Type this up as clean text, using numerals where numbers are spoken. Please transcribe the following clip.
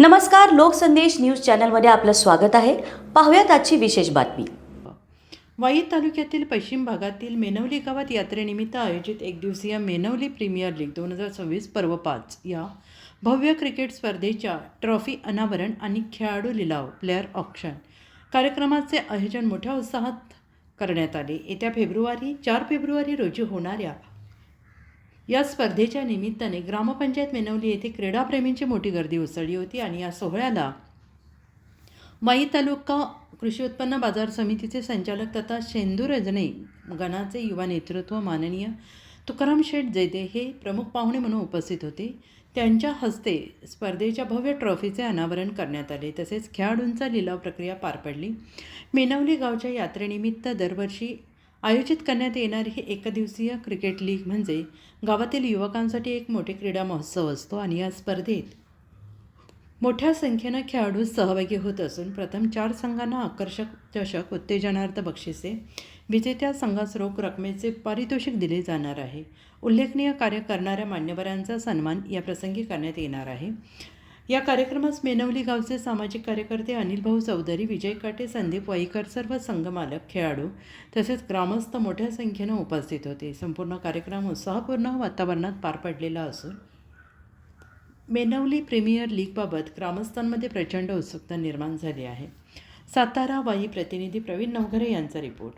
नमस्कार, लोकसंदेश न्यूज चॅनलमध्ये आपलं स्वागत आहे. पाहूयात आजची विशेष बातमी. वाई तालुक्यातील पश्चिम भागातील मेनवली गावात यात्रेनिमित्त आयोजित एकदिवसीय मेनवली प्रीमियर लीग 2026 पर्व 5 या भव्य क्रिकेट स्पर्धेच्या ट्रॉफी अनावरण आणि खेळाडू लिलाव प्लेअर ऑक्शन कार्यक्रमाचे आयोजन मोठ्या उत्साहात करण्यात आले. येत्या 4 फेब्रुवारी रोजी होणाऱ्या या स्पर्धेच्या निमित्ताने ग्रामपंचायत मेनवली येथे क्रीडाप्रेमींची मोठी गर्दी उसळली होती आणि या सोहळ्याला वाई तालुका कृषी उत्पन्न बाजार समितीचे संचालक तथा शेंदूर रजने गणाचे युवा नेतृत्व माननीय तुकाराम शेठ जैदे हे प्रमुख पाहुणे म्हणून उपस्थित होते. त्यांच्या हस्ते स्पर्धेच्या भव्य ट्रॉफीचे अनावरण करण्यात आले. तसेच खेळाडूंचा लिलाव प्रक्रिया पार पडली. मेनवली गावच्या यात्रेनिमित्त दरवर्षी आयोजित करण्यात येणारी ही एकदिवसीय क्रिकेट लीग म्हणजे गावातील युवकांसाठी एक मोठे क्रीडा महोत्सव असतो आणि या स्पर्धेत मोठ्या संख्येनं खेळाडू सहभागी होत असून प्रथम 4 संघांना आकर्षक चषक, उत्तेजनार्थ बक्षिसे, विजेत्या संघास रोख रकमेचे पारितोषिक दिले जाणार आहे. उल्लेखनीय कार्य करणाऱ्या मान्यवरांचा सन्मान या प्रसंगी करण्यात येणार आहे. या कार्यक्रमास मेनवली गावचे सामाजिक कार्यकर्ते अनिल भाऊ चौधरी, विजय काटे, संदीप वाईकर, सर्व संघमालक, खेळाडू तसेच ग्रामस्थ मोठ्या संख्येनं उपस्थित होते. संपूर्ण कार्यक्रम उत्साहपूर्ण वातावरणात पार पडलेला असून मेनवली प्रीमियर लीगबाबत ग्रामस्थांमध्ये प्रचंड उत्सुकता निर्माण झाली आहे. सातारा वाई प्रतिनिधी प्रवीण नवघरे यांचा रिपोर्ट.